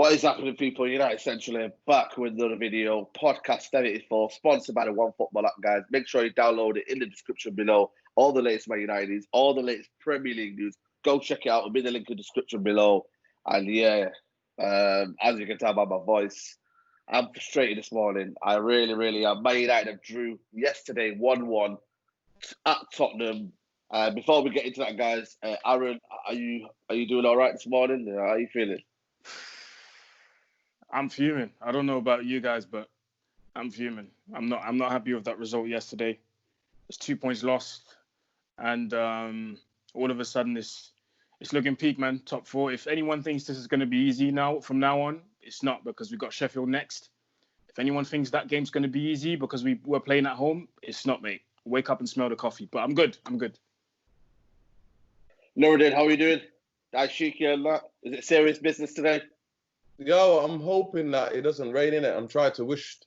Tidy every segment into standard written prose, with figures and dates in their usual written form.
What is happening, people? United Essentially back with another video. Podcast 74, sponsored by the One Football app, guys. Make sure you download it in the description below. All the latest Man United news, all the latest Premier League news. Go check it out. I'll be the link in the description below. And yeah, as you can tell by my voice, I'm frustrated this morning. I really am. Man United have drew yesterday 1-1 at Tottenham. Before we get into that, guys, Aaron, are you doing all right this morning? How are you feeling? I'm fuming. I don't know about you guys, but I'm fuming. I'm not happy with that result yesterday. It's 2 points lost, and all of a sudden it's looking peak, man. Top four. If anyone thinks this is going to be easy from now on, it's not, because we've got Sheffield next. If anyone thinks that game's going to be easy because we're playing at home, it's not, mate. Wake up and smell the coffee. But I'm good. Nuruddin, how are you doing? Daishiki and that. Is it serious business today? Yo, I'm hoping that it doesn't rain in it. I'm trying to wish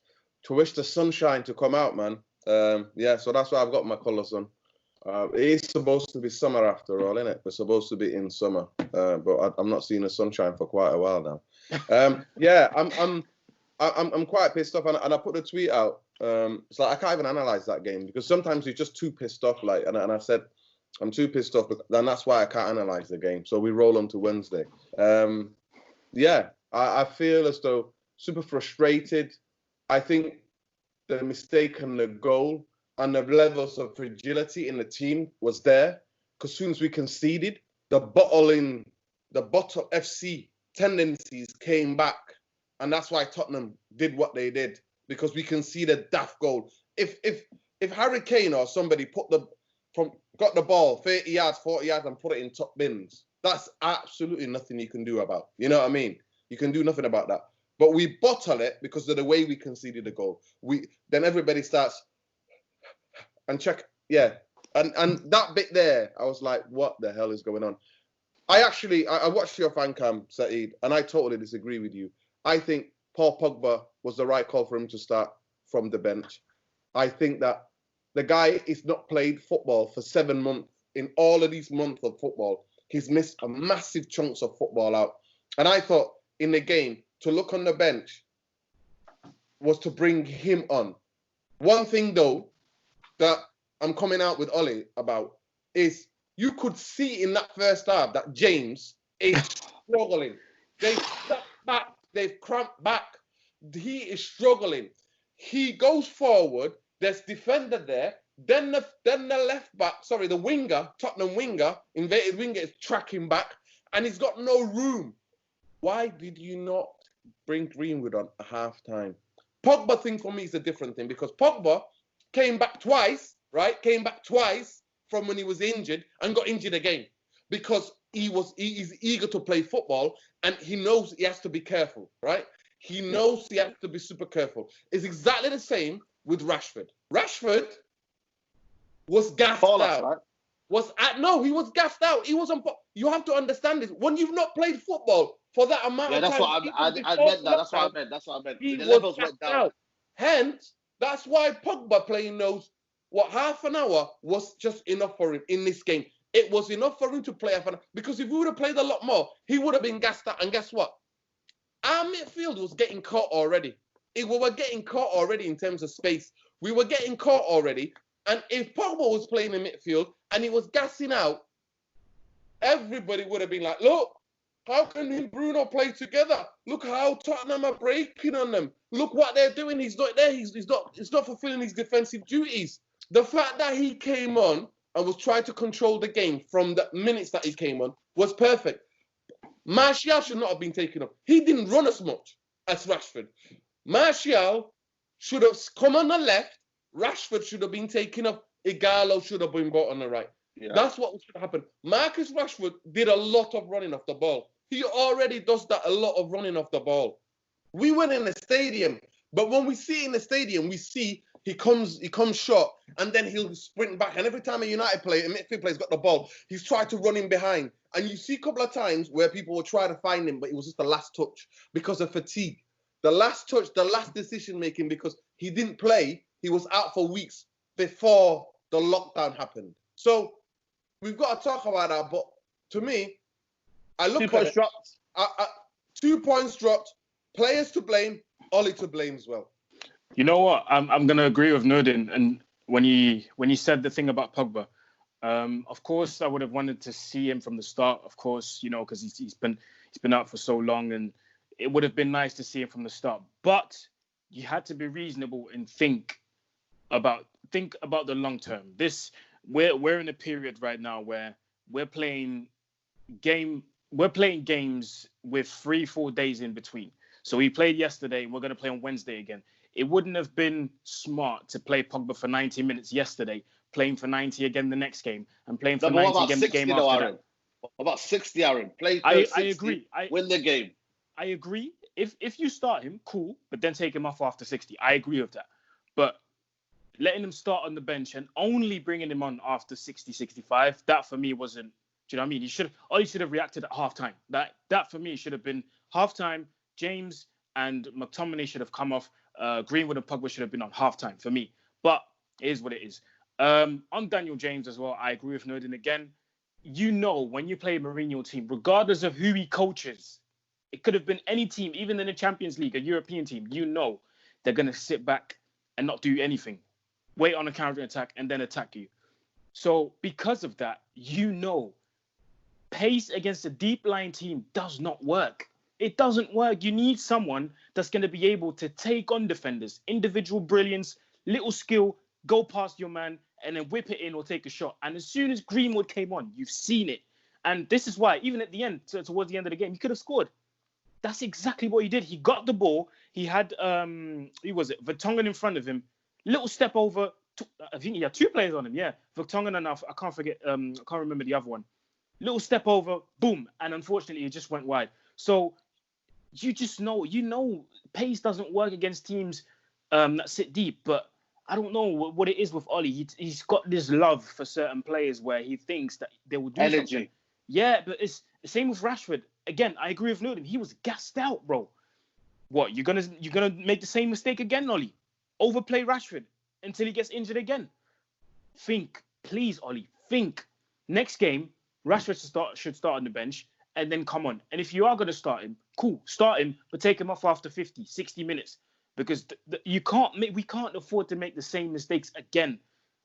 the sunshine to come out, man. Yeah, so that's why I've got my colours on. It is supposed to be summer after all, isn't it? We're supposed to be in summer, but I'm not seeing the sunshine for quite a while now. Yeah, I'm quite pissed off, and I put the tweet out. It's like I can't even analyse that game because sometimes you're just too pissed off. Like, and I said I'm too pissed off, and that's why I can't analyse the game. So we roll on to Wednesday. Yeah. I feel as though super frustrated. I think the mistake and the goal and the levels of fragility in the team was there. Because as soon as we conceded, the bottle FC tendencies came back. And that's why Tottenham did what they did. Because we conceded daft goal. If Harry Kane or somebody got the ball 30 yards, 40 yards and put it in top bins, that's absolutely nothing you can do about. You know what I mean? You can do nothing about that. But we bottle it because of the way we conceded the goal. Then everybody starts and check. Yeah. And that bit there, I was like, what the hell is going on? I watched your fan cam, Saeed, and I totally disagree with you. I think Paul Pogba was the right call for him to start from the bench. I think that the guy is not played football for 7 months. In all of these months of football, he's missed a massive chunks of football out. And I thought, in the game, to look on the bench was to bring him on. One thing, though, that I'm coming out with OLE about is you could see in that first half that James is struggling. They've stepped back. They've cramped back. He is struggling. He goes forward. There's defender there. Then the left back, the winger, Tottenham winger, inverted winger, is tracking back, and he's got no room. Why did you not bring Greenwood on at half-time? Pogba thing for me is a different thing because Pogba came back twice, right? Came back twice from when he was injured and got injured again because he's eager to play football and he knows he has to be careful, right? He knows he has to be super careful. It's exactly the same with Rashford. Rashford was gassed out. Right? He was gassed out. He wasn't. You have to understand this. When you've not played football for that amount of time. Yeah, that's what I meant. That's what I meant. The levels went down. Out. Hence, that's why Pogba playing those, half an hour was just enough for him in this game. It was enough for him to play half an hour. Because if he would have played a lot more, he would have been gassed out. And guess what? Our midfield was getting caught already. We were getting caught already in terms of space. We were getting caught already. And if Pogba was playing in midfield and he was gassing out, everybody would have been like, look, how can him and Bruno play together? Look how Tottenham are breaking on them. Look what they're doing. He's not there. He's not fulfilling his defensive duties. The fact that he came on and was trying to control the game from the minutes that he came on was perfect. Martial should not have been taken off. He didn't run as much as Rashford. Martial should have come on the left. Rashford should have been taken off. Igalo should have been brought on the right. Yeah. That's what should happen. Marcus Rashford did a lot of running off the ball. He already does that, a lot of running off the ball. We went in the stadium, but when we see in the stadium, we see he comes short, and then he'll sprint back. And every time a United player, a midfield player's got the ball, he's tried to run in behind. And you see a couple of times where people will try to find him, but it was just the last touch because of fatigue. The last touch, the last decision making, because he didn't play. He was out for weeks before the lockdown happened. So we've got to talk about that. But to me, I look at it, 2 points dropped. Players to blame. Ollie to blame as well. You know what? I'm gonna agree with Nurdin. And when he said the thing about Pogba, of course I would have wanted to see him from the start. Of course, you know, because he's been out for so long, and it would have been nice to see him from the start. But you had to be reasonable and think about the long term. We're in a period right now where we're playing games with 3-4 days in between. So we played yesterday, and we're going to play on Wednesday again. It wouldn't have been smart to play Pogba for 90 minutes yesterday, playing for 90 again the next game, and playing for 90 again the game after that. About 60, Aaron. Play for 60, I agree. Win the game. I agree. If you start him, cool, but then take him off after 60. I agree with that. But letting him start on the bench and only bringing him on after 60, 65, that for me wasn't. Do you know what I mean? He should have reacted at halftime. That for me should have been halftime. James and McTominay should have come off. Greenwood and Pogba should have been on halftime for me. But it is what it is. On Daniel James as well, I agree with Nurdin again. You know, when you play a Mourinho team, regardless of who he coaches, it could have been any team, even in the Champions League, a European team. You know, they're going to sit back and not do anything, wait on a counter-attack, and then attack you. So because of that, you know, pace against a deep-lying team does not work. It doesn't work. You need someone that's going to be able to take on defenders, individual brilliance, little skill, go past your man, and then whip it in or take a shot. And as soon as Greenwood came on, you've seen it. And this is why, even at the end, towards the end of the game, he could have scored. That's exactly what he did. He got the ball. He had, who was it? Vertonghen in front of him. Little step over. I think he had 2 players on him. Yeah, Vertonghen and I can't forget. I can't remember the other one. Little step over, boom, and unfortunately, it just went wide. So you just know, pace doesn't work against teams that sit deep. But I don't know what it is with Ollie. He's got this love for certain players where he thinks that they will do something. Yeah, but it's the same with Rashford. Again, I agree with Newton. He was gassed out, bro. What, you're gonna make the same mistake again, Ollie? Overplay Rashford until he gets injured again? Think, please, Ollie. Think. Next game, Rashford should start on the bench and then come on. And if you are gonna start him, cool, start him, but take him off after 50, 60 minutes. Because we can't afford to make the same mistakes again.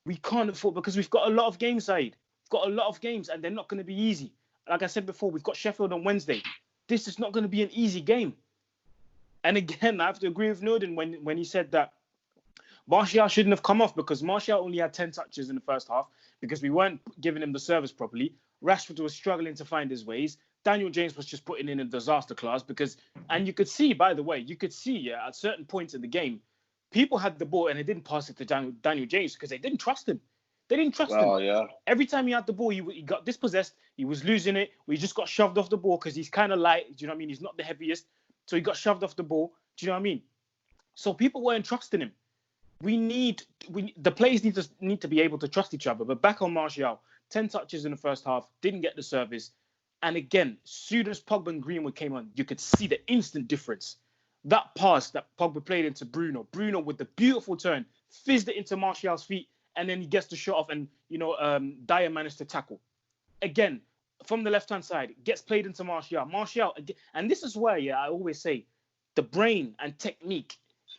We can't afford, because we've got a lot of games, Saeed. We've got a lot of games, and they're not going to be easy. Like I said before, we've got Sheffield on Wednesday. This is not going to be an easy game. And again, I have to agree with Norden when he said that Martial shouldn't have come off, because Martial only had 10 touches in the first half because we weren't giving him the service properly. Rashford was struggling to find his ways. Daniel James was just putting in a disaster class and you could see, by the way, at certain points in the game, people had the ball and they didn't pass it to Daniel James because they didn't trust him. They didn't trust him. Yeah. Every time he had the ball, he got dispossessed. He was losing it. We just got shoved off the ball because he's kind of light. Do you know what I mean? He's not the heaviest. So he got shoved off the ball. Do you know what I mean? So people weren't trusting him. The players need to be able to trust each other. But back on Martial, 10 touches in the first half, didn't get the service. And again, as soon as Pogba and Greenwood came on, you could see the instant difference. That pass that Pogba played into Bruno with the beautiful turn, fizzed it into Martial's feet, and then he gets the shot off, and Dyer managed to tackle. Again, from the left-hand side, gets played into Martial, and this is where, I always say, the brain and technique,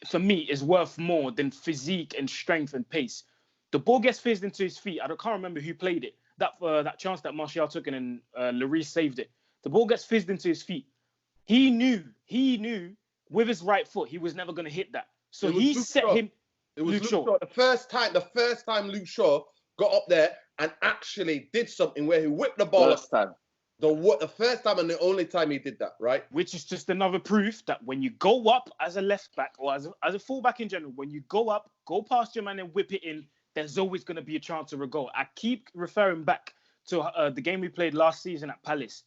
for me, is worth more than physique and strength and pace. The ball gets fizzed into his feet. I can't remember who played it. That chance that Martial took and then Lloris saved it. The ball gets fizzed into his feet. He knew with his right foot he was never going to hit that. So he set him. It was Luke Shaw. The first time Luke Shaw got up there and actually did something where he whipped the ball. First time. The first time and the only time he did that, right? Which is just another proof that when you go up as a left back or as a fullback in general, when you go up, go past your man and whip it in, there's always going to be a chance of a goal. I keep referring back to the game we played last season at Palace.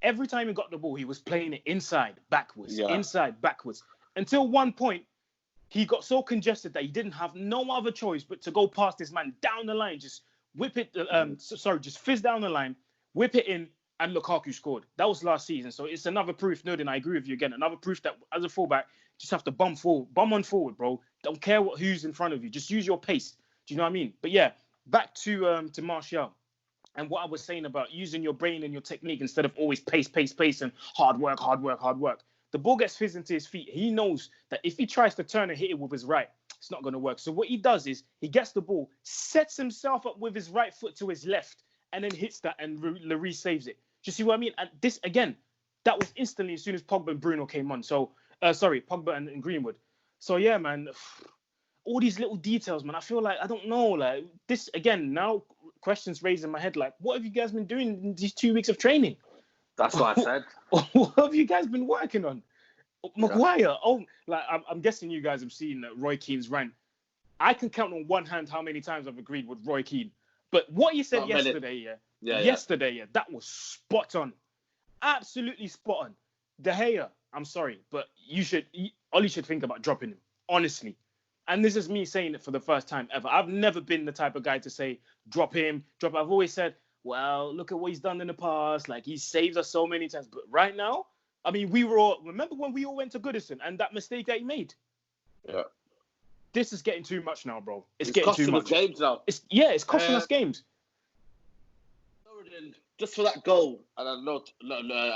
Every time he got the ball, he was playing it inside, backwards, until one point, he got so congested that he didn't have no other choice but to go past this man down the line, just whip it, just fizz down the line, whip it in, and Lukaku scored. That was last season. So it's another proof, Nurdin, I agree with you again, another proof that as a fullback, you just have to bomb on forward, bro. Don't care who's in front of you. Just use your pace. Do you know what I mean? But yeah, back to Martial. And what I was saying about using your brain and your technique instead of always pace, and hard work. The ball gets fizzed into his feet. He knows that if he tries to turn and hit it with his right, it's not going to work. So what he does is he gets the ball, sets himself up with his right foot to his left, and then hits that, and Lloris saves it. Do you see what I mean? And this, again, that was instantly as soon as Pogba and Bruno came on. So, Pogba and Greenwood. So, yeah, man, all these little details, man, I feel like, I don't know, like, this, again, now questions raised in my head, like, what have you guys been doing in these 2 weeks of training? That's what I said. What have you guys been working on? Maguire, I'm guessing you guys have seen Roy Keane's rant. I can count on one hand how many times I've agreed with Roy Keane. But what he said yesterday, that was spot on. Absolutely spot on. De Gea, I'm sorry, but Ollie should think about dropping him, honestly. And this is me saying it for the first time ever. I've never been the type of guy to say, drop him. I've always said, well, look at what he's done in the past. Like, he saved us so many times. But right now, I mean, remember when we all went to Goodison and that mistake that he made? Yeah. This is getting too much now, bro. It's getting too much. Games now. It's costing us games. Just for that goal, and I know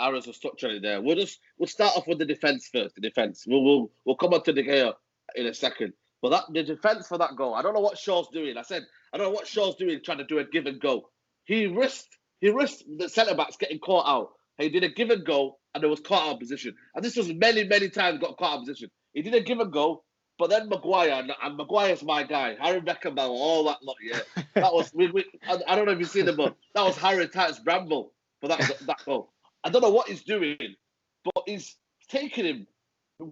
Aaron's was touched on it there. We'll start off with the defense first. The defense. We'll come on to De Gea in a second. But the defense for that goal, I don't know what Shaw's doing. I said I don't know what Shaw's doing, trying to do a give and go. He risked the centre backs getting caught out. He did a give and go, and it was caught out of position. And this was many times got caught out of position. He did a give and go. But then Maguire, and Maguire's my guy. Harry Beckenbauer, all that lot, yeah. That was, I don't know if you've seen it, but that was Harry Titus Bramble for that goal. I don't know what he's doing, but he's taking him.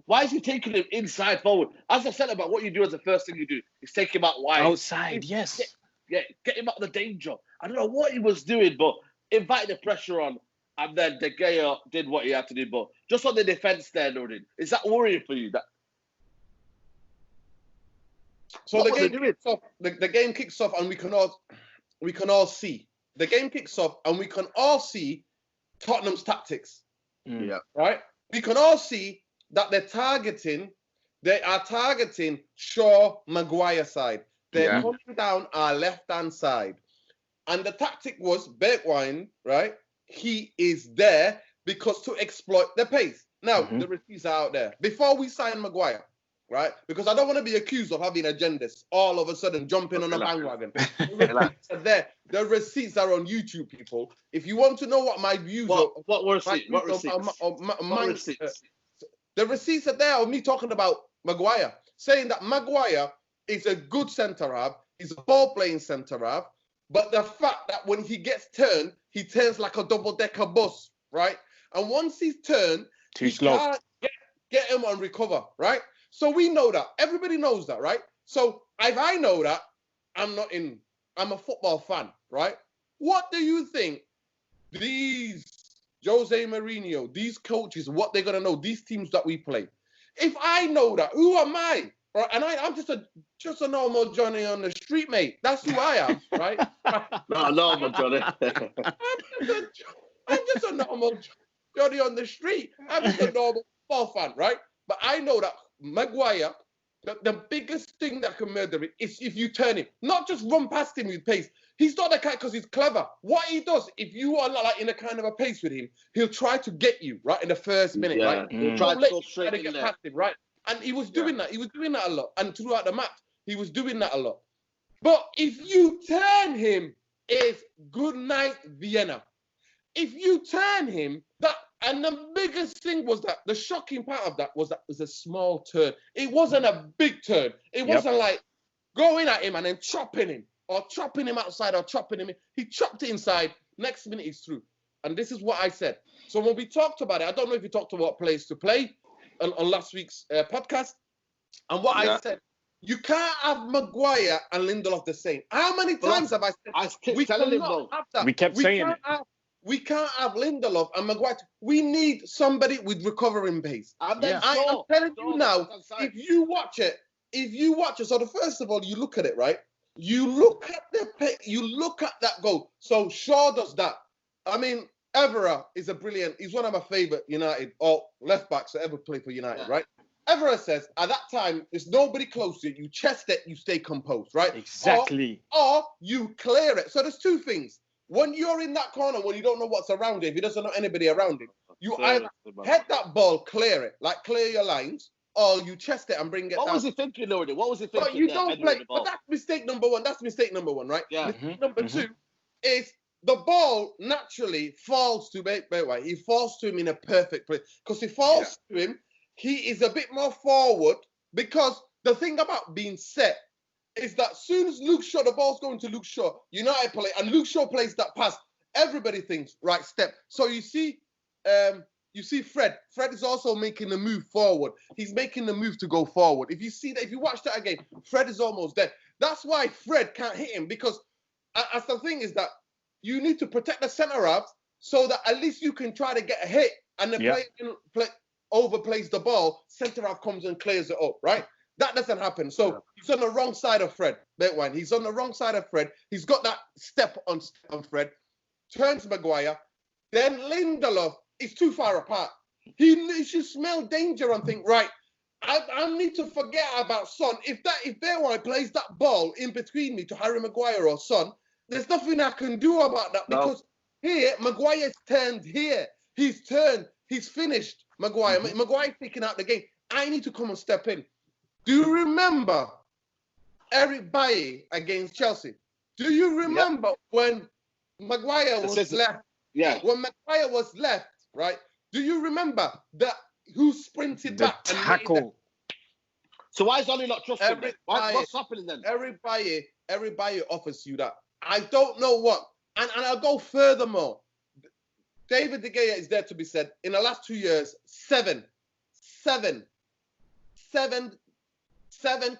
Why is he taking him inside forward? As I said about what you do as the first thing you do, is take him out wide. Outside, yes. Get him out of the danger. I don't know what he was doing, but invited the pressure on, and then De Gea did what he had to do. But just on the defence there, Nordin, is that worrying for you? So the game kicks off, and we can all see. The game kicks off, and we can all see Tottenham's tactics. Yeah. Right? We can all see that they are targeting Shaw Maguire side. They're coming down our left-hand side. And the tactic was Bergwijn, right? He is there because to exploit the pace. Now, the receipts are out there. Before we sign Maguire, right? Because I don't want to be accused of having agendas, all of a sudden jumping on a bandwagon. The receipts are on YouTube, people. If you want to know what my views are... What receipts? The receipts are there of me talking about Maguire, saying that Maguire is a good centre-half, he's a ball-playing centre-half, but the fact that when he gets turned, he turns like a double-decker bus, right? And once he's turned, too slow. Can't get him on recover, right? So we know that. Everybody knows that, right? So if I know that, I'm a football fan, right? What do you think these Jose Mourinho, these coaches, what they're going to know, these teams that we play? If I know that, who am I? Right? And I'm just a normal Johnny on the street, mate. That's who I am, right? No, normal Johnny. I'm just a normal Johnny on the street. I'm just a normal football fan, right? But I know that Maguire, the biggest thing that can murder it is if you turn him, not just run past him with pace. He's not the kind because he's clever. What he does, if you are not like in a kind of a pace with him, he'll try to get you right in the first minute, right? He'll try to go straight in get there. past him, right? And he was doing that. He was doing that a lot. And throughout the match, he was doing that a lot. But if you turn him, it's good night, Vienna. If you turn him, and the biggest thing was that the shocking part of that was that it was a small turn. It wasn't a big turn. It wasn't like going at him and then chopping him or chopping him outside or chopping him in. He chopped it inside. Next minute he's through. And this is what I said. So when we talked about it, I don't know if you talked about place to play on last week's podcast. And what I said, you can't have Maguire and Lindelof the same. How many times have I said we telling him cannot have that? We kept saying it. We can't have Lindelof and Maguire. We need somebody with recovering pace. I'm telling you now, if you watch it, so first of all, you look at it, right? You look at that goal. So Shaw does that. I mean, Evra is he's one of my favourite United or left backs that ever played for United, right? Evra says, at that time, there's nobody close to you. You chest it, you stay composed, right? Exactly. Or you clear it. So there's two things. when you're in that corner, when you don't know what's around it, if he doesn't know anybody around him, you either head that ball, clear it, like clear your lines, or you chest it and bring it down. What was he thinking, Lord? What was he thinking? But you don't play. But that's mistake number one. That's mistake number one, right? Yeah. Mistake number two is the ball naturally falls to White. He falls to him in a perfect place. Because he falls to him, he is a bit more forward. Because the thing about being set is that as soon as Luke Shaw, the ball's going to Luke Shaw, United play, and Luke Shaw plays that pass, everybody thinks, right step. So you see Fred. Fred is also making the move forward. He's making the move to go forward. If you see that, if you watch that again, Fred is almost there. That's why Fred can't hit him, because as the thing is that you need to protect the centre halves so that at least you can try to get a hit, and the player overplays the ball, centre half comes and clears it up, right? That doesn't happen. So he's on the wrong side of Fred. He's on the wrong side of Fred. He's got that step on Fred. Turns Maguire. Then Lindelof is too far apart. He should smell danger and think, right, I need to forget about Son. If Bergwijn plays that ball in between me to Harry Maguire or Son, there's nothing I can do about that, because here, Maguire's turned here. He's turned. He's finished, Maguire. Maguire's taking out the game. I need to come and step in. Do you remember Eric Bailly against Chelsea? Do you remember when Maguire was left? Yeah. When Maguire was left, right? Do you remember that who sprinted back? The tackle. So why is Ollie not trusting him? What's happening then? Eric Bailly offers you that. I don't know what. And I'll go furthermore. David De Gea is there to be said. In the last 2 years, seven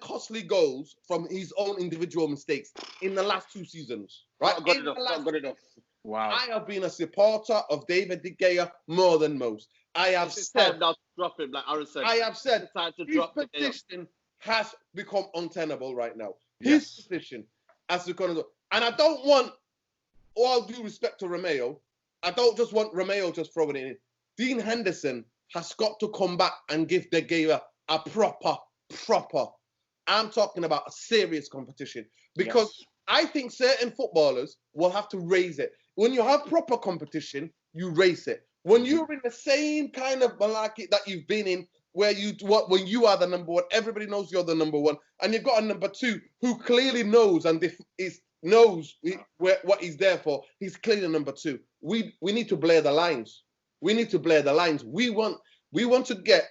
costly goals from his own individual mistakes in the last 2 seasons. Right? Not good enough. Wow. I have been a supporter of David De Gea more than most. I have said now to drop him, like Aaron said. I have said his position has become untenable right now. His position has become, and I don't want, all due respect to Romeo, I don't just want Romeo just throwing it in. Dean Henderson has got to come back and give De Gea a proper. I'm talking about a serious competition, because I think certain footballers will have to raise it. When you have proper competition, you raise it. When you're in the same kind of malarkey that you've been in, when you are the number one, everybody knows you're the number one, and you've got a number two who clearly knows what he's there for. He's clearly number two. We need to blur the lines. We want to get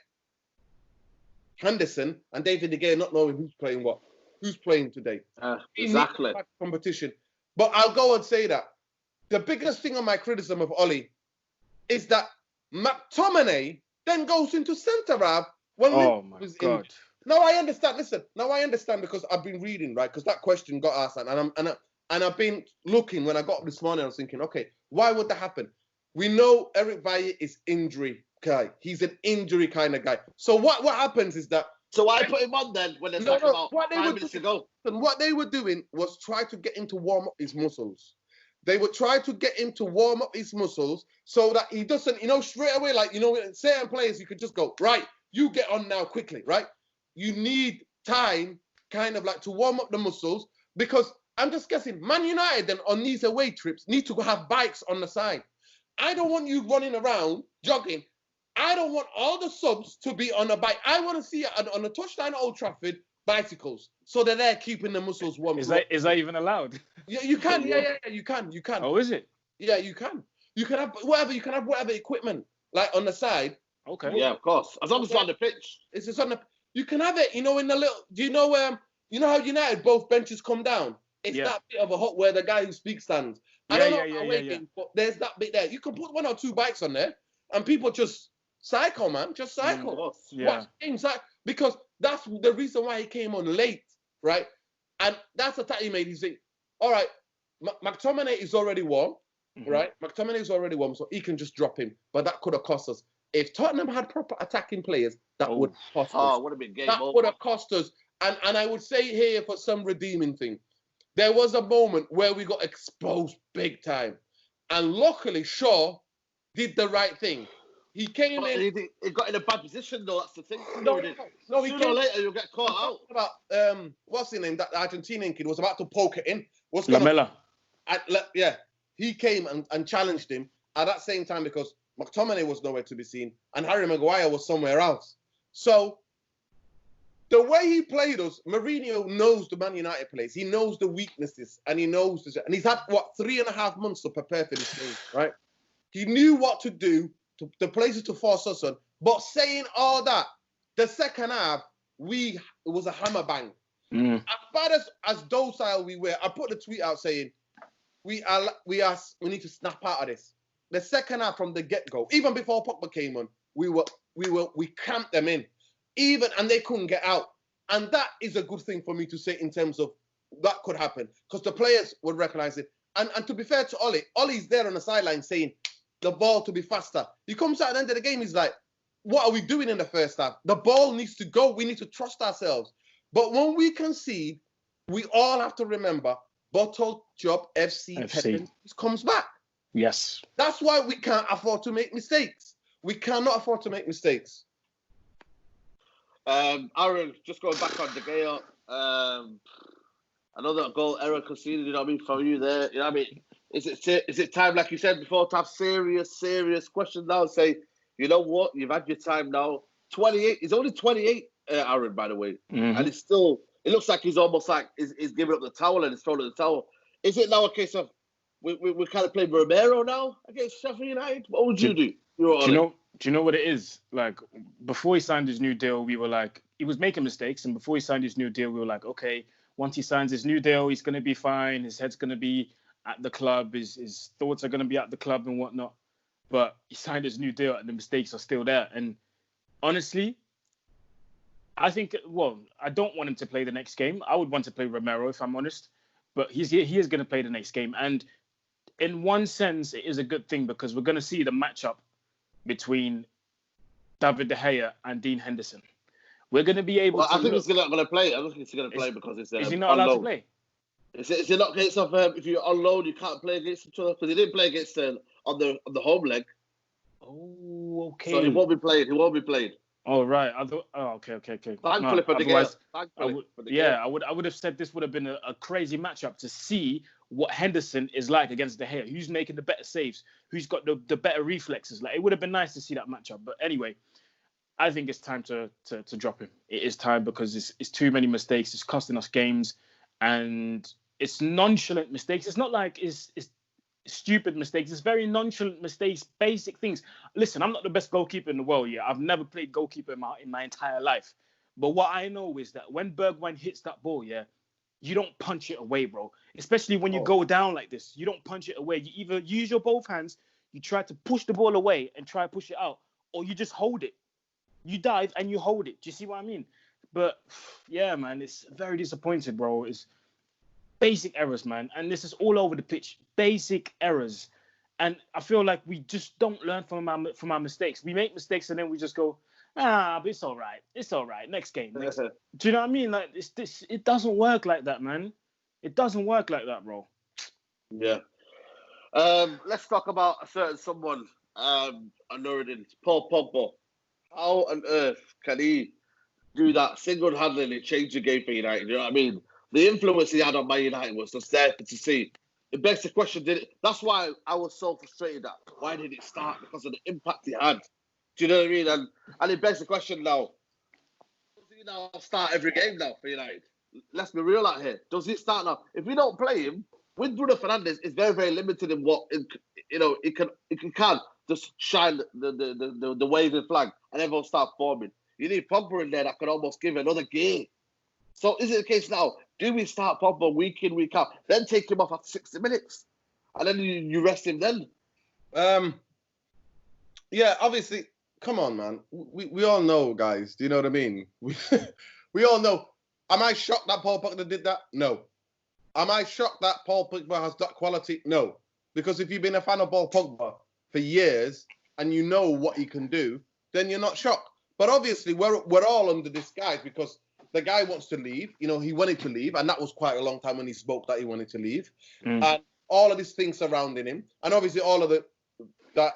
Henderson and David De Gea not knowing who's playing what, who's playing today. Exactly. Competition. But I'll go and say that the biggest thing on my criticism of Ollie is that McTominay then goes into centre half when was God. Now I understand. Listen, now I understand, because I've been reading, right? Because that question got asked, and I've been looking. When I got up this morning, I was thinking, okay, why would that happen? We know Eric Bailly is injury guy. He's an injury kind of guy. So what happens is that. So why put him on then when there's about 5 minutes to go? And what they were doing was try to get him to warm up his muscles. They would try to get him to warm up his muscles so that he doesn't, straight away, like, certain players, you could just go, right, you get on now quickly, right? You need time kind of like to warm up the muscles, because I'm just guessing, Man United then on these away trips need to have bikes on the side. I don't want you running around, jogging. I don't want all the subs to be on a bike. I want to see on the touchline at Old Trafford, bicycles, so that they're keeping the muscles warm. Is that even allowed? Yeah, you can. Yeah, you can. Oh, is it? Yeah, you can. You can have whatever. You can have whatever equipment, like on the side. Okay. Yeah, of course. As long as it's on the pitch. It's just on the. You can have it. In the little. Do you know how United both benches come down? It's that bit of a hut where the guy who speaks stands. I don't know games, but there's that bit there. You can put 1 or 2 bikes on there, and people just cycle, man. Just cycle. Watch games, because that's the reason why he came on late, right? And that's the time he made. He's saying, all right, McTominay is already warm, right? McTominay is already warm, so he can just drop him. But that could have cost us. If Tottenham had proper attacking players, that would cost us. Oh, would have been game over. That would have cost us. And I would say here, for some redeeming thing, there was a moment where we got exposed big time. And luckily, Shaw did the right thing. He came in. He got in a bad position, though. That's the thing. No, sooner or later, you'll get caught out. About what's his name? That Argentinian kid was about to poke it in. Lamela. Yeah, he came and challenged him at that same time because McTominay was nowhere to be seen and Harry Maguire was somewhere else. So the way he played us, Mourinho knows the Man United plays. He knows the weaknesses and he knows and he's had 3.5 months to prepare for this game, right? He knew what to do, the places to force us on. But saying all that, the second half, it was a hammer bang. As bad as docile we were, I put the tweet out saying we need to snap out of this. The second half from the get-go, even before Pogba came on, we camped them in, and they couldn't get out. And that is a good thing for me to say in terms of that could happen because the players would recognize it. And to be fair to Ollie's there on the sideline saying the ball to be faster. He comes out at the end of the game, he's like, what are we doing in the first half? The ball needs to go. We need to trust ourselves. But when we concede, we all have to remember Bottle Job FC. Comes back. Yes. That's why we can't afford to make mistakes. We cannot afford to make mistakes. Aaron, just going back on De Gea, another goal error conceded, you know what I mean, from you there. You know what I mean? Is it time, like you said before, to have serious questions now and say, you know what, you've had your time now. 28, he's only 28, Aaron, by the way. Mm-hmm. And it looks like he's almost like he's giving up the towel and he's throwing the towel. Is it now a case of we kind of play Romero now against Sheffield United? What would you do? Do you know what it is? Like, before he signed his new deal, we were like, he was making mistakes. And before he signed his new deal, we were like, okay, once he signs his new deal, he's going to be fine. His head's going to be at the club. His thoughts are going to be at the club and whatnot. But he signed his new deal and the mistakes are still there. And honestly, I think, I don't want him to play the next game. I would want to play Romero, if I'm honest. But he is going to play the next game. And in one sense, it is a good thing because we're going to see the matchup between David De Gea and Dean Henderson. We're going to be able to... I think he's not going to play. I don't think he's going to play because it's... Is he not allowed to play? Is it not a case of if you're on loan, you can't play against each other? Because he didn't play against on the home leg. Oh, okay. So he won't be played. Oh, right. Okay. Thankfully for De Gea. I would have said this would have been a crazy matchup to see what Henderson is like against De Gea. Who's making the better saves? Who's got the better reflexes? Like, it would have been nice to see that matchup. But anyway, I think it's time to drop him. It is time because it's too many mistakes. It's costing us games, and it's nonchalant mistakes. It's not like it's stupid mistakes. It's very nonchalant mistakes, basic things. Listen, I'm not the best goalkeeper in the world. Yeah, I've never played goalkeeper in my entire life. But what I know is that when Bergwijn hits that ball, yeah, you don't punch it away, bro. Especially when you go down like this, you don't punch it away. You either use your both hands, you try to push the ball away and try to push it out, or you just hold it. You dive and you hold it. Do you see what I mean? But yeah, man, it's very disappointing, bro. It's basic errors, man. And this is all over the pitch. Basic errors. And I feel like we just don't learn from our mistakes. We make mistakes and then we just go, but it's all right. It's all right. Next game. Do you know what I mean? Like, it doesn't work like that, man. It doesn't work like that, bro. Yeah. Let's talk about a certain someone. I know it is Paul Pogba. How on earth can he do that single-handedly change the game for United? You know what I mean? The influence he had on Man United was just there to see. It begs the question, that's why I was so frustrated that why did it start? Because of the impact he had. Do you know what I mean? And it begs the question now, does he now start every game now for United? Let's be real out here. Does he start now? If we don't play him, with Bruno Fernandes, it's very, very limited in what, it can just shine the waving flag and everyone start forming. You need Pogba in there that could almost give another game. So is it the case now? Do we start Pogba week in, week out, then take him off after 60 minutes? And then you rest him then? Yeah, obviously, come on, man. We all know, guys. Do you know what I mean? We all know. Am I shocked that Paul Pogba did that? No. Am I shocked that Paul Pogba has that quality? No. Because if you've been a fan of Paul Pogba for years and you know what he can do, then you're not shocked. But obviously, we're all under disguise because the guy wants to leave. You know, he wanted to leave, and that was quite a long time when he spoke that he wanted to leave. And all of these things surrounding him, and obviously all of that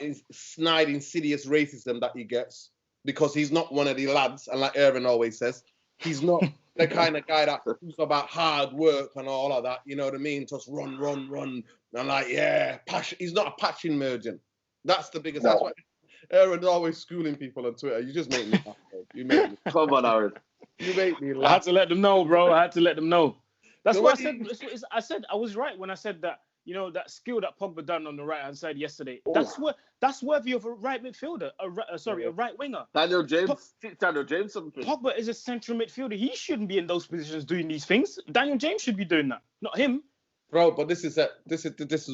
is snide, insidious racism that he gets because he's not one of the lads. And like Aaron always says, he's not the kind of guy who's about hard work and all of that. You know what I mean? Just run. And like, yeah, passion. He's not a passion merchant. That's the biggest. No. That's why Aaron's always schooling people on Twitter. You just make me laugh. Bro. You make me. Come on, Aaron. You make me I had laugh. to let them know, bro. I had to let them know. That's So what what I said. I said I was right when I said that. You know, that skill that Pogba done on the right hand side yesterday. Oh. That's worthy of a right midfielder. A right winger. Daniel James. Daniel James something. Pogba is a central midfielder. He shouldn't be in those positions doing these things. Daniel James should be doing that, not him. Bro, but this is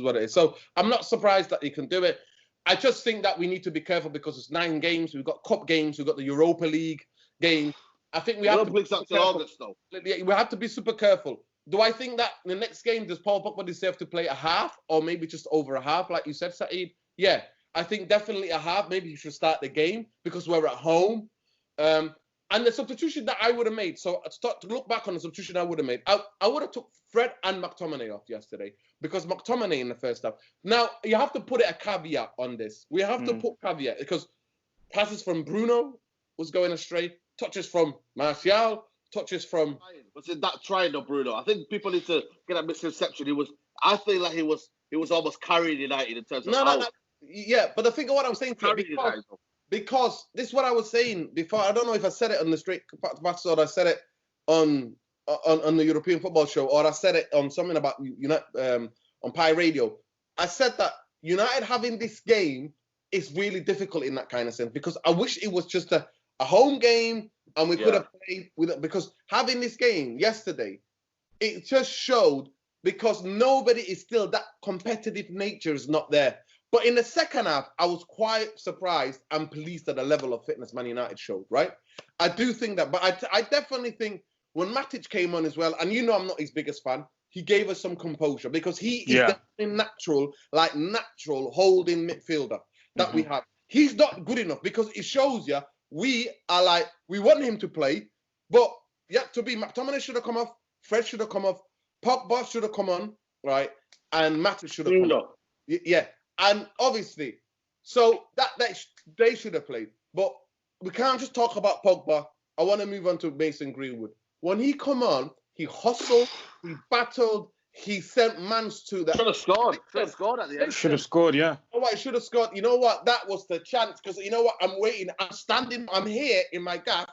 what it is. So I'm not surprised that he can do it. I just think that we need to be careful because it's 9 games. We've got cup games. We've got the Europa League game. I think we have to be August, though. We have to be super careful. Do I think that in the next game, does Paul Pogba deserve to play a half or maybe just over a half, like you said, Saeed? Yeah, I think definitely a half. Maybe he should start the game because we're at home. And the substitution that I would have made, so to look back on the substitution I would have made, I would have took Fred and McTominay off yesterday because McTominay in the first half. Now, you have to put a caveat on this. We have to put caveat because passes from Bruno was going astray, touches from Martial, touches from... Was it that trying of Bruno? I think people need to get a misconception. I feel like he was almost carrying United in terms of... No. Yeah, but the thing of what I'm saying to you, because this is what I was saying before. I don't know if I said it on the Straight Jacket or I said it on the European Football Show or I said it on something about United on Pi Radio. I said that United having this game is really difficult in that kind of sense because I wish it was just a home game and we could have played with it because having this game yesterday, it just showed because nobody is still that competitive nature is not there. But in the second half, I was quite surprised and pleased at the level of fitness Man United showed, right? I do think that, but I definitely think when Matic came on as well, and you know I'm not his biggest fan, he gave us some composure because he is the natural holding midfielder that we have. He's not good enough because it shows you we want him to play, but to be McTominay should have come off, Fred should have come off, Pogba should have come on, right? And Matic should have come on. Yeah. And obviously, so that they should have played. But we can't just talk about Pogba. I want to move on to Mason Greenwood. When he come on, he hustled, he battled, he sent mans to that. Should have scored. Should have scored at the end. Should have scored, yeah. Oh, I should have scored. You know what? That was the chance. Because you know what? I'm waiting. I'm here in my gap.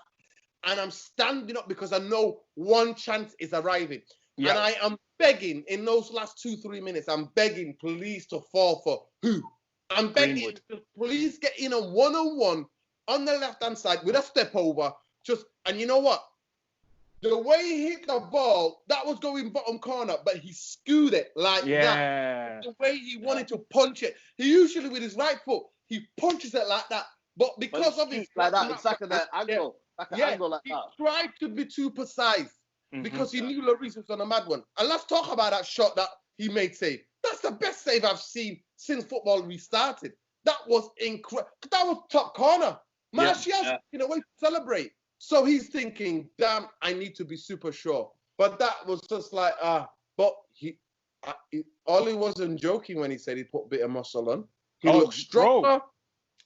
And I'm standing up because I know one chance is arriving. Yeah. And I am begging in those last 2-3 minutes, I'm begging police to fall for who? I'm begging to please get in a one-on-one on the left-hand side with a step over. And you know what? The way he hit the ball, that was going bottom corner, but he skewed it like that. The way he wanted to punch it. He usually with his right foot, he punches it like that. But because of his like that, it's like an angle. Like an angle like that. He tried to be too precise. Because he knew Lloris was on a mad one. And let's talk about that shot that he made save. That's the best save I've seen since football restarted. That was incredible. That was top corner. Martial's in a way to celebrate. So he's thinking, damn, I need to be super sure. But that was just like, but Ollie wasn't joking when he said he put a bit of muscle on. He looked stronger.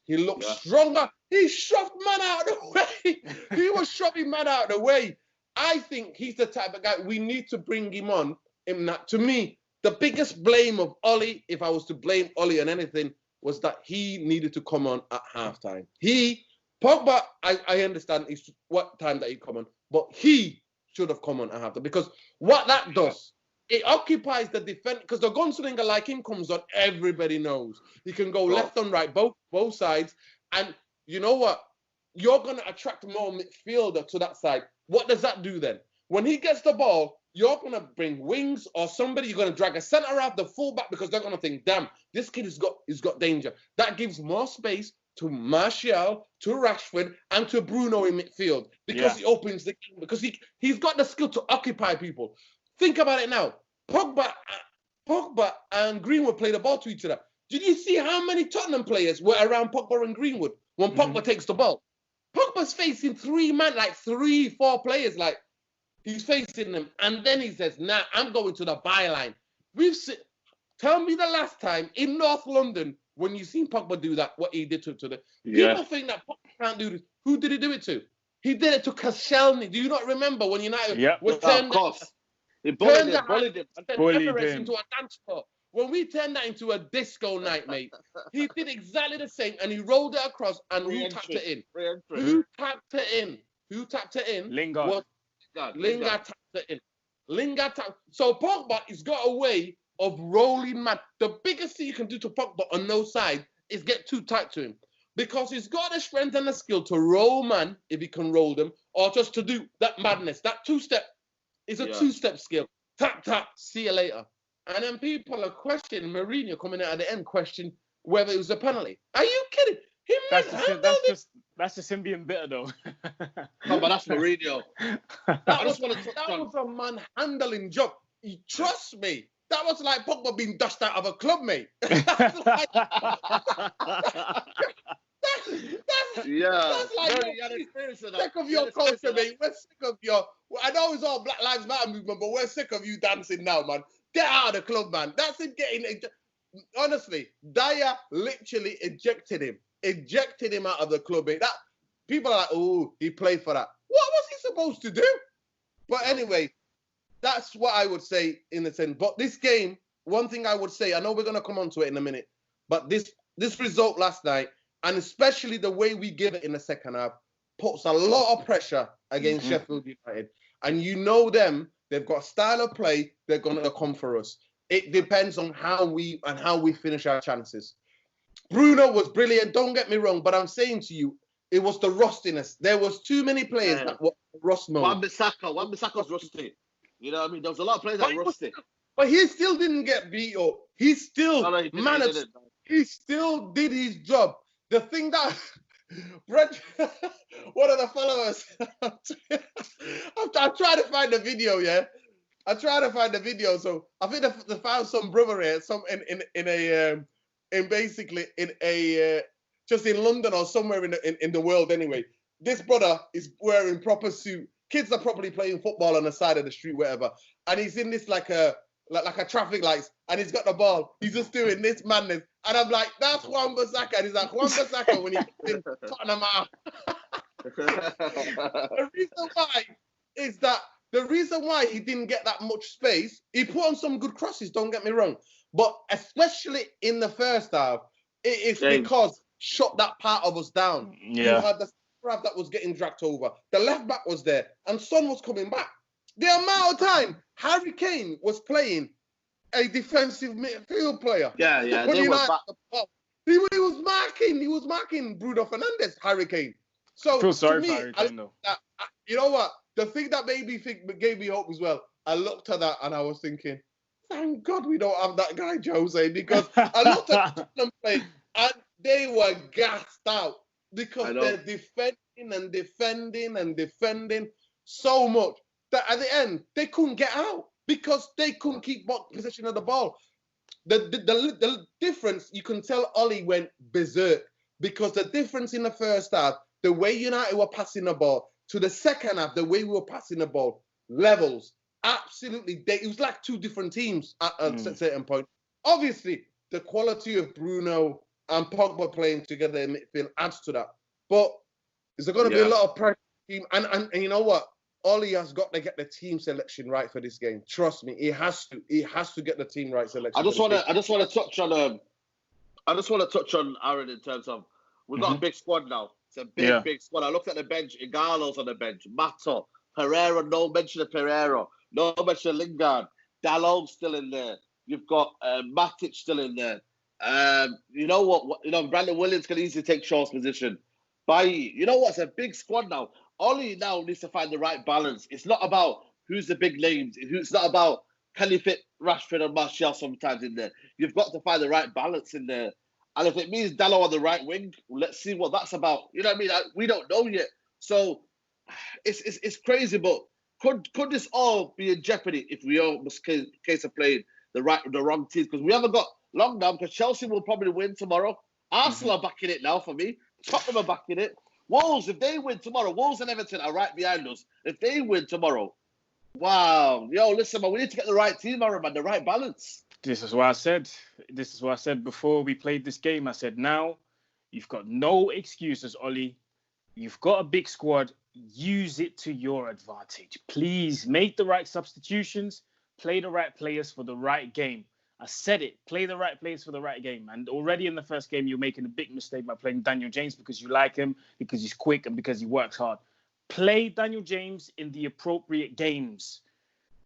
He looked stronger. He shoved man out of the way. He was shoving man out of the way. I think he's the type of guy we need to bring him on. To me, the biggest blame of Ollie, if I was to blame Ollie on anything, was that he needed to come on at halftime. Pogba, I understand what time that he come on, but he should have come on at halftime because what that does, it occupies the defense because the gunslinger like him comes on, everybody knows. He can go left and right, both sides, and you know what? You're going to attract more midfielder to that side. What does that do then? When he gets the ball, you're going to bring wings or somebody, you're going to drag a centre half, the fullback, because they're going to think, damn, this kid has got danger. That gives more space to Martial, to Rashford, and to Bruno in midfield because he opens the game, because he's got the skill to occupy people. Think about it now. Pogba and Greenwood play the ball to each other. Did you see how many Tottenham players were around Pogba and Greenwood when Pogba takes the ball? Pogba's facing 3-4 players, like he's facing them. And then he says, nah, I'm going to the byline. Tell me the last time in North London when you seen Pogba do that, what he did to the... People think that Pogba can't do this. Who did he do it to? He did it to Koscielny. Do you not remember when United were of turned course. He bullied him. and turned Emirates into a dance floor? When we turned that into a disco night, mate, he did exactly the same, and he rolled it across, and who tapped it in? Who tapped it in? Who tapped it in? Lingard. Lingard tapped it in. Lingard tapped. So Pogba has got a way of rolling man. The biggest thing you can do to Pogba on no side is get too tight to him, because he's got the strength and the skill to roll man if he can roll them, or just to do that madness. That two-step is a two-step skill. Tap, tap, see you later. And then people are questioning Mourinho coming out at the end, question whether it was a penalty. Are you kidding? That's just him being bitter, though. No, but that's Mourinho. That was a man-handling job. Trust me. That was like Pogba being dusted out of a club, mate. That's like sick of your culture, mate. We're sick of your... I know it's all Black Lives Matter movement, but we're sick of you dancing now, man. Get out of the club, man. That's him getting... Honestly, Dyer literally ejected him out of the club, mate. That people are like, oh, he played for that. What was he supposed to do? But anyway, that's what I would say in the sense. But this game, one thing I would say, I know we're going to come on to it in a minute, but this result last night, and especially the way we give it in the second half, puts a lot of pressure against Sheffield United. And you know them, they've got a style of play, they're going to come for us. It depends on how we finish our chances. Bruno was brilliant, don't get me wrong, but I'm saying to you, it was the rustiness. There was too many players that were rust mode. Wan-Bissaka's rusty. You know what I mean? There was a lot of players that were rusty. But he still didn't get beat up. He still managed. He still did his job. The thing that Brent, one of the followers, I'm trying to find the video, yeah? I tried to find the video, so I think they found some brother here, just in London or somewhere in the world anyway. This brother is wearing proper suit. Kids are probably playing football on the side of the street, whatever. And he's in this like a traffic lights, and he's got the ball. He's just doing this madness. And I'm like, that's Wan-Bissaka. And he's like, Wan-Bissaka when he's in Tottenham out. The reason why he didn't get that much space, he put on some good crosses, don't get me wrong. But especially in the first half, it's because shut that part of us down. Yeah. You had the centre half that was getting dragged over. The left back was there, and Son was coming back. The amount of time Harry Kane was playing a defensive midfield player. Yeah. He was marking Bruno Fernandes, Harry Kane. So feel sorry for Harry Kane, though. You know what? The thing that gave me hope as well, I looked at that and I was thinking, thank God we don't have that guy, Jose, because I looked at them play and they were gassed out because they're defending so much that at the end, they couldn't get out because they couldn't keep possession of the ball. The difference, you can tell Ollie went berserk because the difference in the first half, the way United were passing the ball, to the second half, the way we were passing the ball, levels, absolutely. It was like two different teams at a certain point. Obviously, the quality of Bruno and Pogba playing together in midfield adds to that. But is there going to be a lot of pressure? And you know what? Ollie has got to get the team selection right for this game. Trust me, he has to. He has to get the team right selection. I just want to touch on Aaron in terms of we've got a big squad now. It's a big squad. I looked at the bench. Igalo's on the bench. Mato, Pereira, no mention of Pereira. No mention of Lingard. Dalot's still in there. You've got Matic still in there. You know what? Brandon Williams can easily take Shaw's position. Bailly. You know what? It's a big squad now. Ollie now needs to find the right balance. It's not about who's the big names. It's not about can you fit Rashford and Martial sometimes in there. You've got to find the right balance in there. And if it means Dalot on the right wing, let's see what that's about. You know what I mean? We don't know yet. So it's crazy, but could this all be in jeopardy if we almost case of playing the wrong teams? Because we haven't got long now, because Chelsea will probably win tomorrow. Arsenal are backing it now for me. Tottenham are backing it. Wolves, if they win tomorrow, Wolves and Everton are right behind us. If they win tomorrow, wow. Yo, listen, man, we need to get the right team, man, the right balance. This is what I said before we played this game. I said, now you've got no excuses, Ollie. You've got a big squad. use it to your advantage. Please make the right substitutions, play the right players for the right game. I said it, play the right players for the right game. And already in the first game, you're making a big mistake by playing Daniel James because you like him, because he's quick, and because he works hard. Play Daniel James in the appropriate games.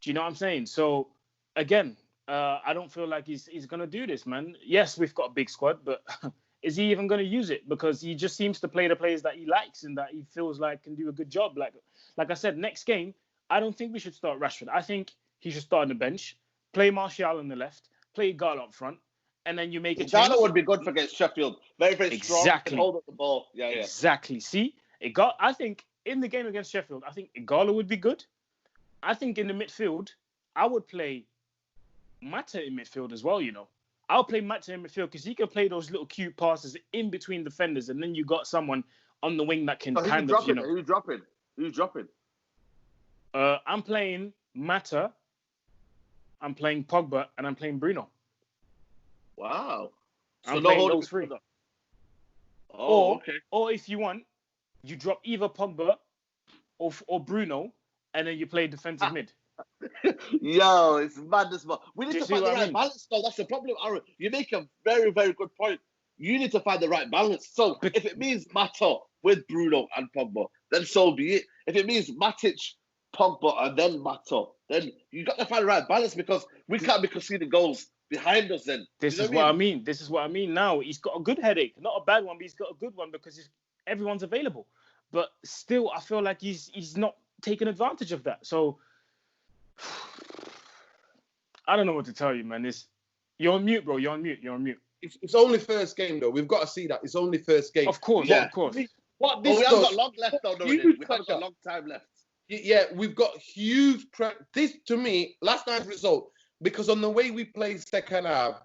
Do you know what I'm saying? So, again, I don't feel like he's going to do this, man. Yes, we've got a big squad, but is he even going to use it? Because he just seems to play the players that he likes and that he feels like can do a good job. Like I said, next game, I don't think we should start Rashford. I think he should start on the bench, play Martial on the left, play Gala up front, and then you make a change. Gala would be good for against Sheffield. Very, very strong. Exactly. Hold up the ball. Yeah. Exactly. See, I think in the game against Sheffield, I think Igala would be good. I think in the midfield, I would play Mata in midfield as well, you know. I'll play Mata in midfield because he can play those little cute passes in between defenders, and then you got someone on the wing that can kind of, you know. Who's dropping? I'm playing Mata, I'm playing Pogba, and I'm playing Bruno. Wow. I'm playing those three. Oh, okay. Or if you want, you drop either Pogba or Bruno, and then you play defensive mid. Yo, it's madness. We need to find the right balance, though. That's the problem, Aaron. You make a very, very good point. You need to find the right balance. So if it means Mata with Bruno and Pogba, then so be it. If it means Matic, Pogba, and then Mata, then you got to find the right balance because we can't be conceding goals behind us then. This is what I mean. This is what I mean now. He's got a good headache. Not a bad one, but he's got a good one because everyone's available. But still, I feel like he's not taking advantage of that. So I don't know what to tell you, man. You're on mute, bro. You're on mute. It's only first game, though. We've got to see that. It's only first game. Of course. Yeah. Of course. We haven't got long left, though. We haven't got a long time left. Yeah, we've got huge... This, to me, last night's result, because on the way we played second half,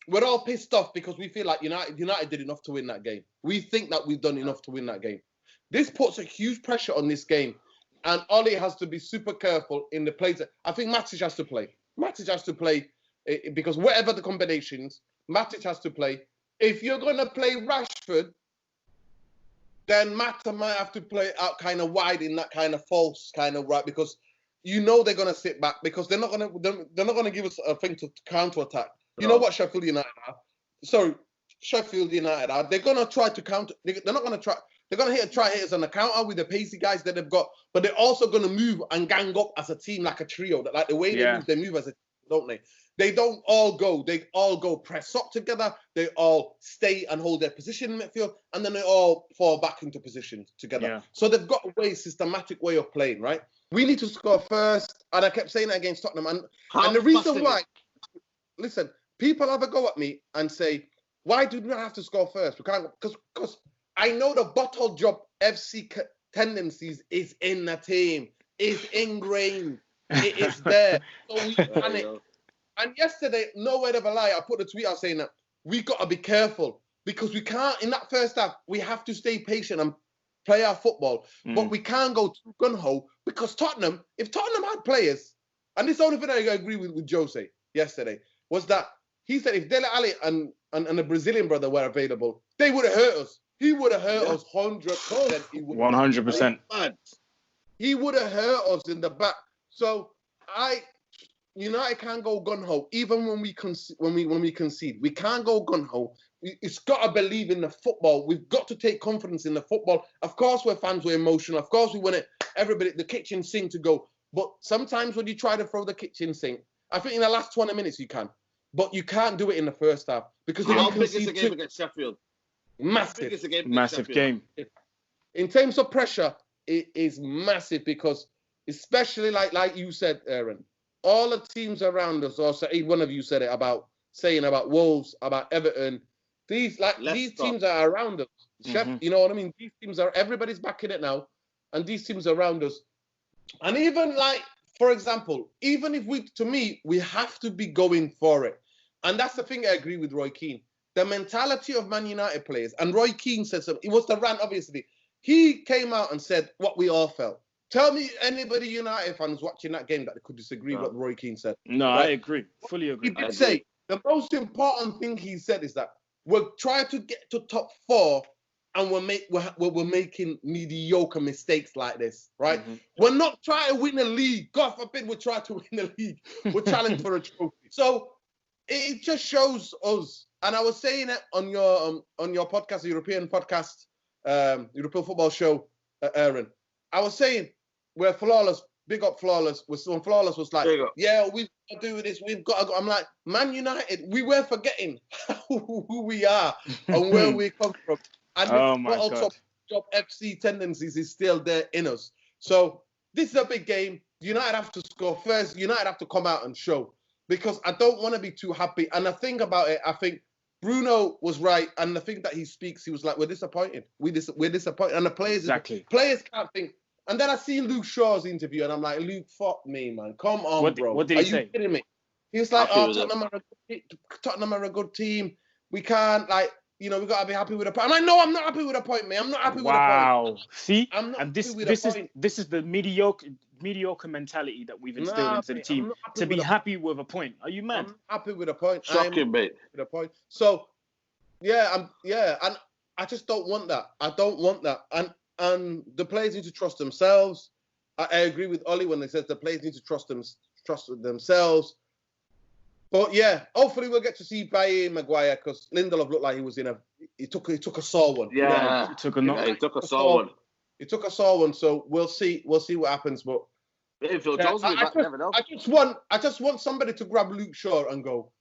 we're all pissed off because we feel like United did enough to win that game. We think that we've done enough to win that game. This puts a huge pressure on this game. And Ole has to be super careful in the plays. I think Matic has to play. Matic has to play because whatever the combinations, Matic has to play. If you're going to play Rashford, then Mata might have to play out kind of wide in that kind of false kind of right because you know they're going to sit back because they're not going to give us a thing to counter attack. You know what Sheffield United are? Sorry, Sheffield United are. They're going to try to counter. They're not going to try. They're going to try hit us on the counter with the pacey guys that they've got, but they're also going to move and gang up as a team like a trio. Like the way they move as a team, don't they? They don't all go. They all go press up together. They all stay and hold their position in midfield, and then they all fall back into position together. Yeah. So they've got a systematic way of playing, right? We need to score first, and I kept saying that against Tottenham. And the reason why, listen, people have a go at me and say, why do we not have to score first? We can't, because I know the bottle job FC tendencies is in the team. It's ingrained. It is there. So we panic. And yesterday, no word of a lie, I put a tweet out saying that we got to be careful because we can't, in that first half, we have to stay patient and play our football. But we can't go too gun-ho because Tottenham, if Tottenham had players, and this is the only thing I agree with Jose yesterday, was that he said if Dele Alli and the Brazilian brother were available, they would have hurt us. He would have hurt us 100%. 100%. He would have hurt us in the back. So United can't go gun-ho, even when we concede. We can't go gun-ho. It's got to believe in the football. We've got to take confidence in the football. Of course, we're fans. We're emotional. Of course, we want everybody, the kitchen sink to go. But sometimes when you try to throw the kitchen sink, I think in the last 20 minutes you can. But you can't do it in the first half. Because how big is the game against Sheffield? Massive game. In terms of pressure, it is massive because, especially like you said, Aaron, all the teams around us, or one of you said it about Wolves, about Everton. These teams are around us. You know what I mean? These teams everybody's backing it now, and these teams are around us. And even for example, even if we have to be going for it. And that's the thing I agree with Roy Keane. The mentality of Man United players, and Roy Keane said something, it was the rant, obviously. He came out and said what we all felt. Tell me anybody United fans watching that game that could disagree with what Roy Keane said. No, right? I agree. Fully agree. He did say the most important thing he said is that we'll try to get to top 4 and we're making mediocre mistakes like this, right? Mm-hmm. We're not trying to win a league. God forbid we try to win a league. We're challenging for a trophy. So it just shows us. And I was saying it on your podcast, the European podcast, European football show, Aaron. I was saying we're flawless. Big up flawless. When flawless was like, yeah, we've got to do this. We've got to go. I'm like, Man United. We were forgetting who we are and where we come from. And also, job FC tendencies is still there in us. So this is a big game. United have to score first. United have to come out and show, because I don't want to be too happy. And the thing about it, I think Bruno was right. And the thing that he speaks, he was like, we're disappointed. We're disappointed. And the players can't think. And then I see Luke Shaw's interview, and I'm like, Luke, fuck me, man. Come on, bro. What did he say? Are you kidding me? He was like, Tottenham are a good team. We can't, like, we got to be happy with a point. I'm like, no, I'm not happy with a point, mate. I'm not happy with a point. Wow. See? I'm not this is the mediocre mentality that we've instilled into the team, to be happy with a point. Are you mad? I'm happy with a point. Shocking, mate. With a point. So, and I just don't want that. I don't want that. And the players need to trust themselves. I agree with Ollie when he says the players need to trust themselves. But yeah, hopefully we'll get to see Bailly Maguire, because Lindelof looked like he took a sore one. Yeah, he took a sore one. He took a sore one, so we'll see what happens. But I just want somebody to grab Luke Shaw and go,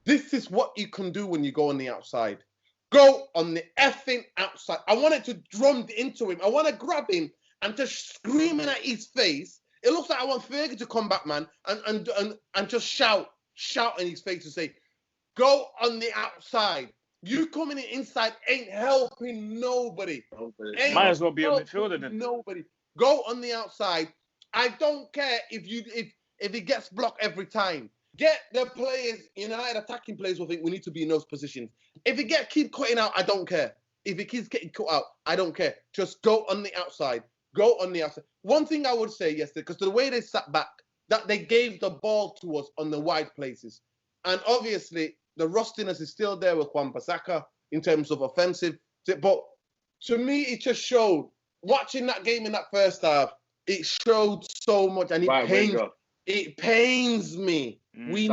this is what you can do when you go on the outside. Go on the effing outside. I want it to drum into him. I want to grab him and just screaming at his face. It looks like I want Fergie to come back, man, and just shout in his face and say, go on the outside. You coming in inside ain't helping nobody. Might as well be a midfielder then. Nobody. Go on the outside. I don't care if he gets blocked every time. Get the players, United attacking players will think we need to be in those positions. If he keep cutting out, I don't care. If he keeps getting cut out, I don't care. Just go on the outside. Go on the outside. One thing I would say yesterday, because the way they sat back, that they gave the ball to us on the wide places. And obviously, the rustiness is still there with Wan-Bissaka in terms of offensive. But to me, it just showed, watching that game in that first half, it showed so much. And it pains me. We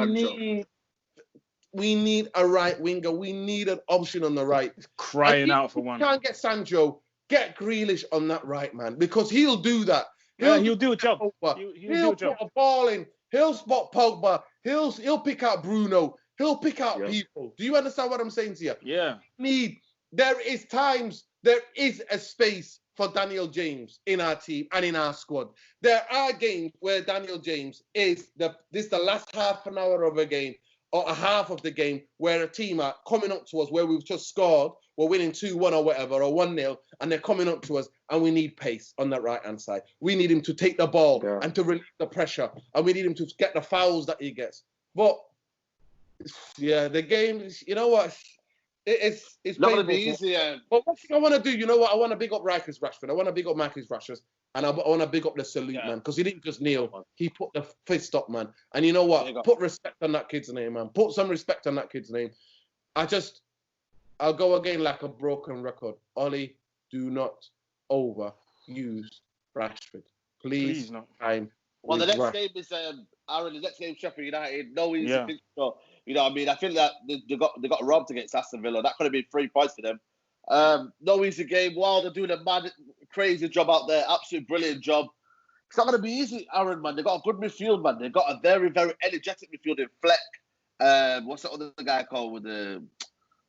need a right winger. We need an option on the right. He's crying out for one. You can't get Sancho. Get Grealish on that right, man, because he'll do that. He'll do a job. He'll put a ball in. He'll spot Pogba. He'll pick out Bruno. He'll pick out people. Do you understand what I'm saying to you? Yeah. There is a space for Daniel James in our team and in our squad. There are games where Daniel James is the last half an hour of a game or a half of the game where a team are coming up to us, where we've just scored, we're winning 2-1 or whatever, or 1-0, and they're coming up to us, and we need pace on that right-hand side. We need him to take the ball and to relieve the pressure, and we need him to get the fouls that he gets. But, yeah, the game, you know what? It's not going to be easy. But one thing I want to do, you know what? I want to big up Rashford. I want to big up Marcus Rashford. And I want to big up the salute, man, because he didn't just kneel. He put the fist up, man. And you know what? Put respect on that kid's name, man. Put some respect on that kid's name. I'll go again like a broken record. Ollie, do not overuse Rashford. Please not. Well, the next game is Aaron. The next game, Sheffield United. No easy thing. So, you know what I mean? I feel that they got robbed against Aston Villa. That could have been 3 points for them. No easy game. While they're doing a mad, crazy job out there, absolutely brilliant job. It's not going to be easy, Aaron, man. They've got a good midfield, man. They've got a very, very energetic midfield in Fleck. What's the other guy called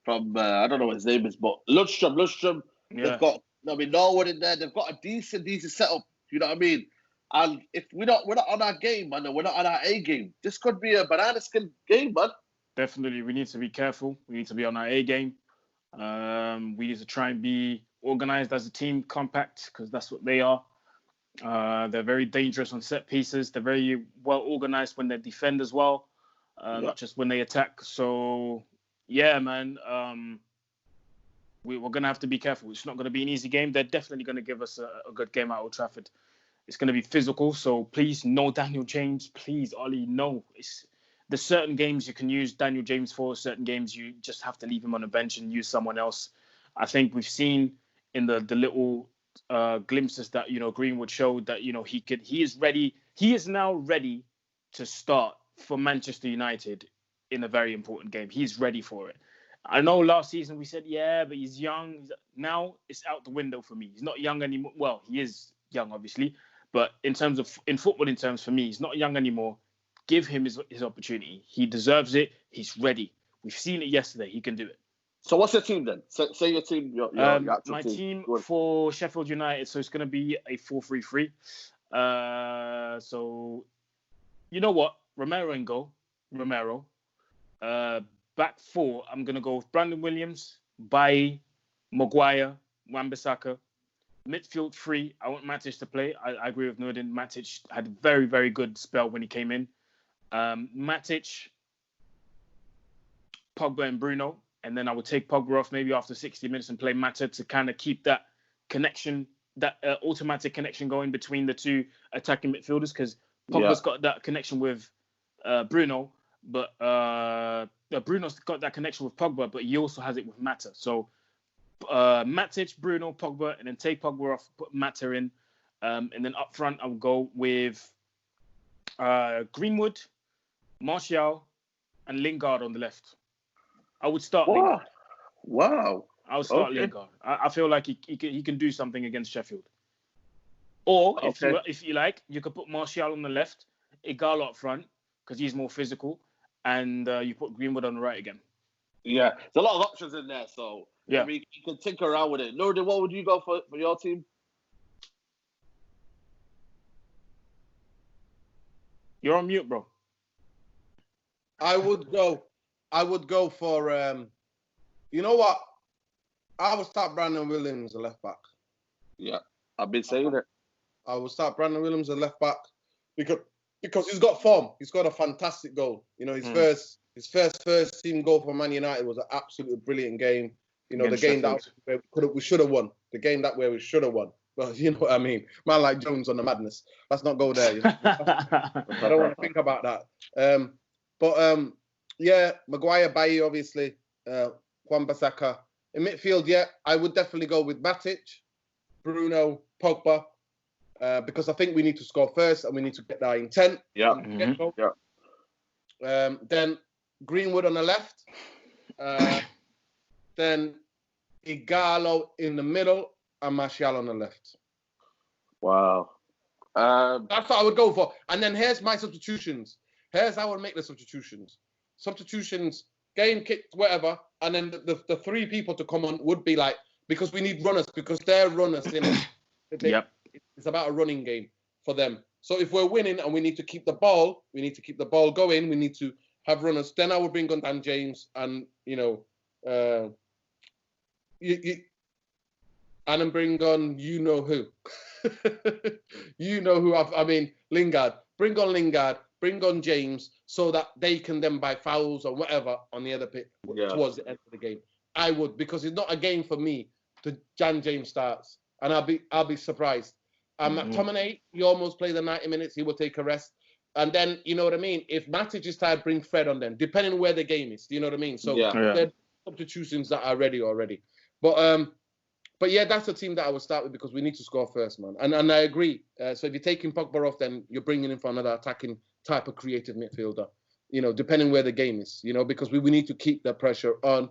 from I don't know what his name is, but Lundstrom. Yeah. They've got, Norwood in there. They've got a decent setup. You know what I mean? And if we're not on our game, man, and we're not on our A game, this could be a banana skin game, man. Definitely, we need to be careful. We need to be on our A game. We need to try and be organized as a team, compact, because that's what they are. They're very dangerous on set pieces. They're very well organized when they defend as well, not just when they attack. So, yeah, man, we're going to have to be careful. It's not going to be an easy game. They're definitely going to give us a good game at Old Trafford. It's going to be physical. So please, no Daniel James. Please, Ollie, no. There's certain games you can use Daniel James for. Certain games you just have to leave him on the bench and use someone else. I think we've seen in the little glimpses that Greenwood showed that he is ready. He is now ready to start for Manchester United in a very important game. He's ready for it. I know last season we said, yeah, but he's young. Now it's out the window for me. He's not young anymore. Well, he is young, obviously. But in footballing terms, for me, he's not young anymore. Give him his opportunity. He deserves it. He's ready. We've seen it yesterday. He can do it. So what's your team then? Say your team, your actual my team Good. for Sheffield United, so it's going to be a 4-3-3. So, you know what? Romero in goal. Romero. Back four, I'm going to go with Brandon Williams, Bailly, Maguire, Wan-Bissaka. Midfield three, I want Matic to play. I agree with Nordin. Matic had a very, very good spell when he came in. Matic, Pogba and Bruno. And then I would take Pogba off maybe after 60 minutes and play Mata to kind of keep that connection, that automatic connection going between the two attacking midfielders, because Pogba's got that connection with Bruno, but Bruno's got that connection with Pogba, but he also has it with Mata. So Matic, Bruno, Pogba, and then take Pogba off, put Mata in. And then up front, I'll go with Greenwood, Martial, and Lingard on the left. I would start Lingard. Wow. I would start Lingard. I feel like he can do something against Sheffield. Or if you like, you could put Martial on the left, Igalo up front because he's more physical, and you put Greenwood on the right again. Yeah, there's a lot of options in there, so yeah, I mean, you can tinker around with it. Nordin, what would you go for your team? You're on mute, bro. I would go for you know what? I would start Brandon Williams at left back. Yeah, I've been saying it. I would start Brandon Williams at left back because he's got form. He's got a fantastic goal. You know, his first team goal for Man United was an absolutely brilliant game. You know, against the game Sheffield. that we should have won. The game that where we should have won. But you know what I mean? Man like Jones on the madness. Let's not go there. You know? I don't want to think about that. Yeah, Maguire, Bailly, obviously. Wan-Bissaka. In midfield, yeah, I would definitely go with Matic, Bruno, Pogba, because I think we need to score first and we need to get that intent. Yeah. Then Greenwood on the left. Then Igalo in the middle and Martial on the left. Wow. That's what I would go for. And then here's my substitutions. Here's how I would make the substitutions. Substitutions, game kicked, whatever. And then the three people to come on would be like, because we need runners, because they're runners in it. Yep. It's about a running game for them. So if we're winning and we need to keep the ball, going, we need to have runners. Then I would bring on Dan James and, and then bring on you know who. Lingard. Bring on Lingard, bring on James, so that they can then buy fouls or whatever on the other pit towards the end of the game. I would, because it's not a game for me to Dan James starts. And I'll be surprised. McTominay, he almost played the 90 minutes, he will take a rest. And then, you know what I mean? If Matic is tired, bring Fred on them, depending where the game is. Do you know what I mean? So they're substitutions that are ready already. But yeah, that's the team that I would start with because we need to score first, man. And I agree. So if you're taking Pogba off, then you're bringing in for another attacking type of creative midfielder, depending where the game is, because we need to keep the pressure on.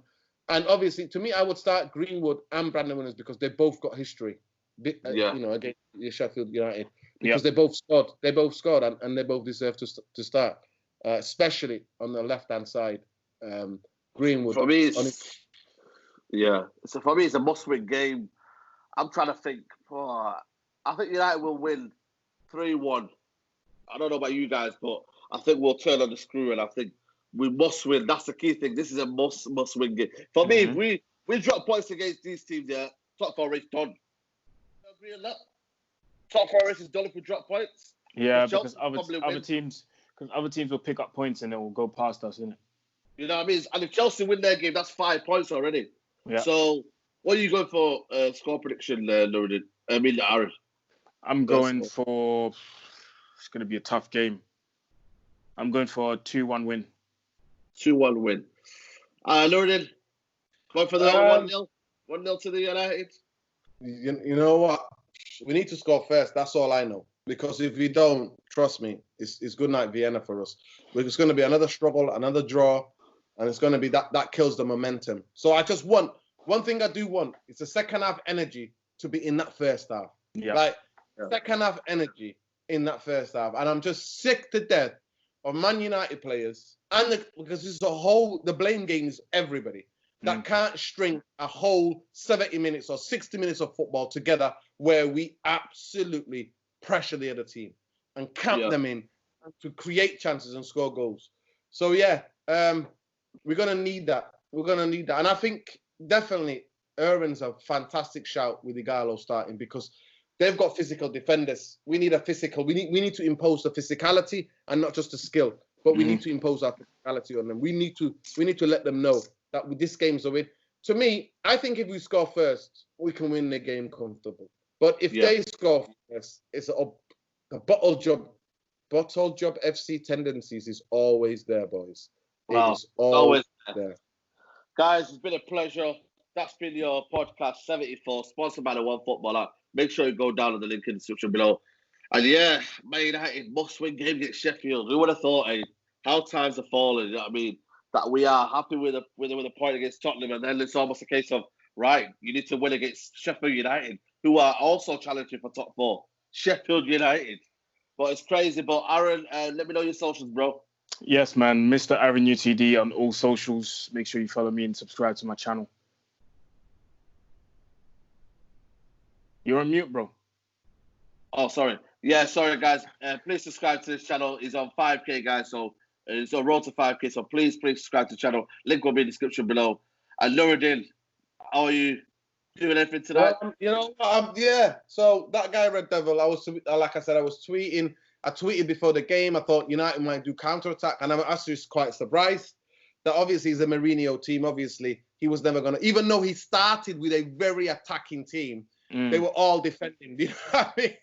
And obviously, to me, I would start Greenwood and Brandon Williams because they both got history, against Sheffield United. Because they both scored. They both scored and they both deserve to start, especially on the left-hand side. Greenwood. For me, So for me, it's a must-win game. I'm trying to think. I think United will win 3-1. I don't know about you guys, but I think we'll turn on the screw, and I think we must win. That's the key thing. This is a must-win game. For me, if we drop points against these teams, top four race done. You agree on that? Top four race is done if we drop points. Yeah, because other teams will pick up points and it will go past us, innit? You know what I mean? And if Chelsea win their game, that's 5 points already. Yeah. So, what are you going for score prediction, Nordin? Aaron. I'm going for... It's going to be a tough game. I'm going for a 2-1 win. 2-1 win. Nordin, going for the 1-0? 1-0 to the United? You know what? We need to score first. That's all I know. Because if we don't, trust me, it's good night Vienna for us. It's going to be another struggle, another draw, and it's going to be that kills the momentum. So I just want, one thing I do want is the second half energy to be in that first half. Yeah. Like, second half energy in that first half. And I'm just sick to death of Man United players, and because this is the blame game is everybody that can't string a whole 70 minutes or 60 minutes of football together where we absolutely pressure the other team and camp them in to create chances and score goals. So we're gonna need that. We're gonna need that, and I think definitely Irvin's a fantastic shout with Igalo starting because they've got physical defenders. We need a physical. We need to impose the physicality and not just the skill, but we need to impose our physicality on them. We need to let them know that this game's a win. To me, I think if we score first, we can win the game comfortable. But if they score first, it's the bottle job FC tendencies is always there, boys. Wow. It is always there. Guys, it's been a pleasure. That's been your podcast 74, sponsored by the One Footballer. Make sure you go down on the link in the description below. And Man United must-win game against Sheffield. Who would have thought, how times are falling, you know what I mean? That we are happy with a point against Tottenham, and then it's almost a case of, right, you need to win against Sheffield United, who are also challenging for top 4. Sheffield United. But it's crazy. But Aaron, let me know your socials, bro. Yes, man. Mr. Aaron UTD on all socials. Make sure you follow me and subscribe to my channel. You're on mute, bro. Oh, sorry. Yeah, sorry, guys. Please subscribe to this channel. It's on 5K, guys. So it's on road to 5K. So please subscribe to the channel. Link will be in the description below. And Nuruddin, how are you doing anything tonight? So that guy, Red Devil, like I said, I was tweeting. I tweeted before the game. I thought United might do counter-attack. And I'm actually quite surprised that obviously it's a Mourinho team. Obviously, he was never going to, even though he started with a very attacking team, they were all defending. You know what I mean?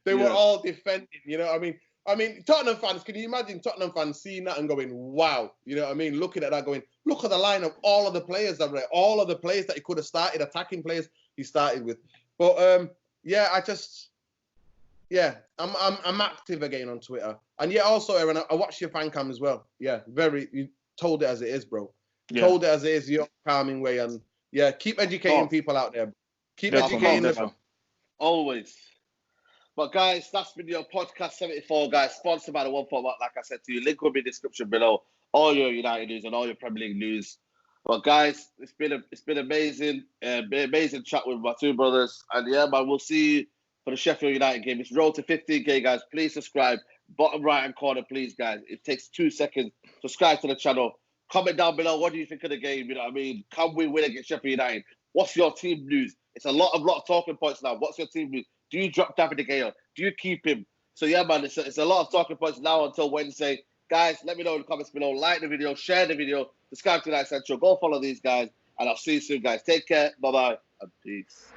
They were all defending. You know what I mean, Tottenham fans, can you imagine Tottenham fans seeing that and going, wow? You know what I mean? Looking at that going, look at the line of all of the players that were, all of the players that he could have started, attacking players he started with. But I'm active again on Twitter. And also, Aaron, I watched your fan cam as well. Yeah, you told it as it is, bro. Yeah. Told it as it is, your calming way. And keep educating people out there. Keep educating them. Always. But guys, that's been your podcast 74, guys. Sponsored by the One Football, like I said to you. Link will be in the description below. All your United news and all your Premier League news. But guys, it's been amazing. Amazing chat with my two brothers. And man, we'll see you for the Sheffield United game. It's road to 15K, guys. Please subscribe. Bottom right-hand corner, please, guys. It takes 2 seconds. Subscribe to the channel. Comment down below. What do you think of the game? You know what I mean? Can we win against Sheffield United? What's your team news? It's a lot of talking points now. What's your team news? Do you drop David De Gea? Do you keep him? So man, it's a lot of talking points now until Wednesday. Guys, let me know in the comments below. Like the video, share the video, subscribe to United Central. Go follow these guys, and I'll see you soon, guys. Take care. Bye-bye, and peace.